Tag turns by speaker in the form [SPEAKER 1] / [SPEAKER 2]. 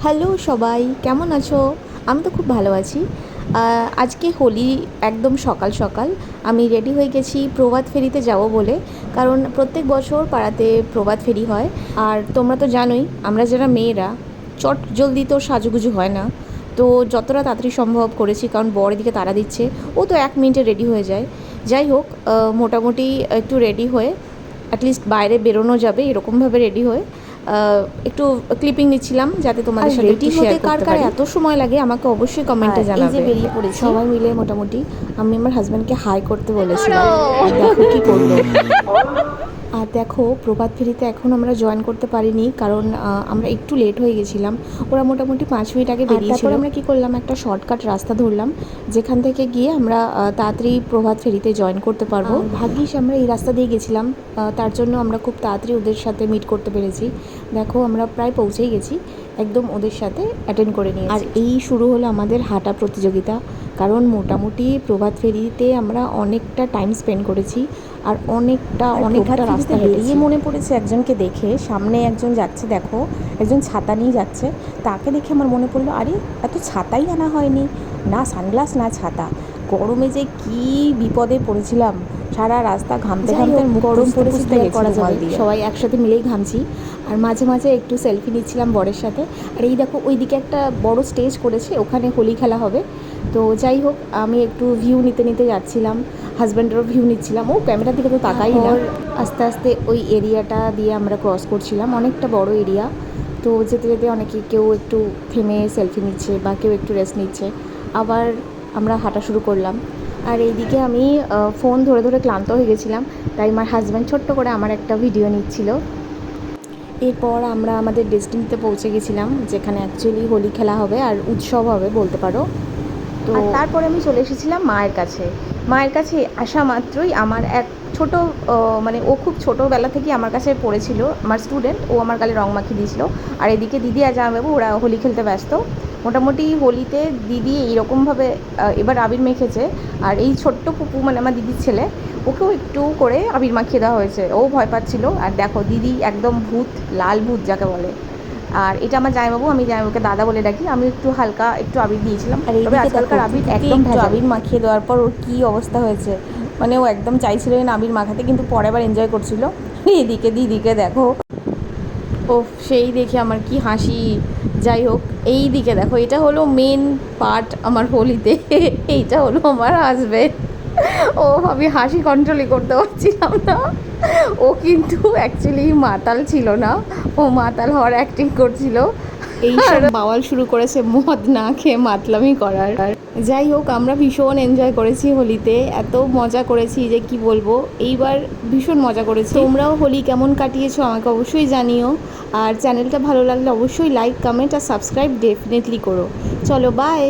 [SPEAKER 1] Hello সবাই, কেমন আছো? আমি তো খুব ভালো আছি। আজকে হোলি একদম সকাল সকাল আমি রেডি হয়ে গেছি প্রভাত ফেরিতে যাব বলে। কারণ প্রত্যেক বছর পাড়াতে প্রভাত ফেরি হয়। আর তোমরা তো জানোই আমরা যারা মেয়েরা চট জলদি তো সাজুগুজু হয় না। তো যতটা তাড়াতাড়ি সম্ভব করেছি, কারণ বর এদিকে তাড়া দিচ্ছে, ও তো 1 মিনিটে রেডি হয়ে যায়। যাই হোক, মোটামুটি একটু রেডি হয়ে অ্যাটলিস্ট বাইরে বেরোনো যাবে এরকমভাবে রেডি হয়ে একটু ক্লিপিং নিচ্ছিলাম, যাতে তোমাদের সাথে রেডি হতে কার কার এত সময় লাগে আমাকে অবশ্যই কমেন্টে জানাবে। এই যে বেরিয়ে পড়েছি সবাই মিলে, মোটামুটি আমি আমার হাজব্যান্ডকে হাই করতে বলেছিলাম, দেখো কি করলো। আর দেখো, প্রভাত ফেরিতে এখন আমরা জয়েন করতে পারিনি, কারণ আমরা একটু লেট হয়ে গেছিলাম। ওরা মোটামুটি 5 মিনিট আগে বেরিয়েছিল। তারপর আমরা কি করলাম, একটা শর্টকাট রাস্তা ধরলাম, যেখান থেকে গিয়ে আমরা তাড়াতাড়ি প্রভাত ফেরিতে জয়েন করতে পারবো। ভাগ্যিস আমরা এই রাস্তা দিয়ে গেছিলাম, তার জন্য আমরা খুব তাড়াতাড়ি ওদের সাথে মিট করতে পেরেছি। দেখো, আমরা প্রায় পৌঁছেই গেছি, একদম ওদের সাথে অ্যাটেন্ড করে নিয়েছি। আর এই শুরু হলো আমাদের হাঁটা প্রতিযোগিতা, কারণ মোটামুটি প্রভাত ফেরিতে আমরা অনেকটা টাইম স্পেন্ড করেছি আর অনেকটা রাস্তা বেরিয়ে মনে পড়েছে একজনকে দেখে, সামনে একজন যাচ্ছে, দেখো একজন ছাতা নিয়ে যাচ্ছে। তাকে দেখে আমার মনে পড়লো, আরে এত ছাতাই আনা হয়নি, না সানগ্লাস না ছাতা। গরমে যে কি বিপদে পড়েছিলাম, সারা রাস্তা ঘামতে ঘামতে গরম পরিস্থিতি করা যাবে, সবাই একসাথে মিলেই ঘামছি। আর মাঝে মাঝে একটু সেলফি নিচ্ছিলাম বরের সাথে। আর এই দেখো, ওইদিকে একটা বড় স্টেজ করেছে, ওখানে হোলি খেলা হবে। তো যাই হোক, আমি একটু ভিউ নিতে নিতে যাচ্ছিলাম, হাজব্যান্ডেরও ভিউ নিচ্ছিলাম, ও ক্যামেরার দিকে তো তাকাই না। আস্তে আস্তে ওই এরিয়াটা দিয়ে আমরা ক্রস করছিলাম, অনেকটা বড় এরিয়া। তো যেতে যেতে অনেকে কেউ একটু থেমে সেলফি নিচ্ছে বা কেউ একটু রেস্ট নিচ্ছে, আবার আমরা হাঁটা শুরু করলাম। আর এইদিকে আমি ফোন ধরে ধরে ক্লান্ত হয়ে গেছিলাম, তাই আমার হাজব্যান্ড ছোট্ট করে আমার একটা ভিডিও নিচ্ছিল। এরপর আমরা আমাদের ডেস্টিনিতে পৌঁছে গেছিলাম, যেখানে অ্যাকচুয়ালি হোলি খেলা হবে আর উৎসব হবে বলতে পারো। তো তারপরে আমি চলে এসেছিলাম মায়ের কাছে। মায়ের কাছে আসা মাত্রই আমার এক ছোট, মানে ও খুব ছোটোবেলা থেকেই আমার কাছে পড়েছিল, আমার স্টুডেন্ট, ও আমার গালে রং মাখিয়ে দিয়েছিল। আর এদিকে দিদি আর জামাইবাবু ওরা হোলি খেলতে ব্যস্ত। মোটামুটি হোলিতে দিদি এইরকমভাবে এবার আবির মেখেছে। আর এই ছোট্ট পুপু, মানে আমার দিদির ছেলে, ওকেও একটু করে আবির মাখিয়ে দেওয়া হয়েছে, ও ভয় পাচ্ছিল। আর দেখো, দিদি একদম ভূত, লাল ভূত যাকে বলে। আর এটা আমার জামাইবাবু, আমি জামাইবাবুকে দাদা বলে ডাকি। আমি একটু হালকা একটু আবির দিয়েছিলাম, আর তবে আজকালকার আবির একদম আবির মাখিয়ে দেওয়ার পর ওর কী অবস্থা হয়েছে, মানে ও একদম চাইছিল না আবির মাখাতে, কিন্তু পরে আবার এনজয় করছিল। এদিকে দিদিকে দেখো, ও সেই দেখে আমার কি হাসি। যাই হোক, এই দিকে দেখো, এটা হলো মেন পার্ট আমার হোলিতে। এইটা হলো আমার হাজবেন্ড। ও, আমি হাসি কন্ট্রোলই করতে পারছিলাম না। ও কিন্তু অ্যাকচুয়ালি মাতাল ছিল না, ও মাতাল হওয়ার অ্যাক্টিং করছিল। এই সব বাওয়াল শুরু করেছে মদ না খেয়ে মাতলামি করার। যাই হোক, আমরা ভীষণ এনজয় করেছি হোলিতে, এত মজা করেছি যে কি বলবো। এইবার ভীষণ মজা করেছি। তোমরাও হোলি কেমন কাটিয়েছো আমাকে অবশ্যই জানিও। আর চ্যানেলটা ভালো লাগলে অবশ্যই লাইক, কমেন্ট আর সাবস্ক্রাইব ডেফিনেটলি করো। চলো, বাই।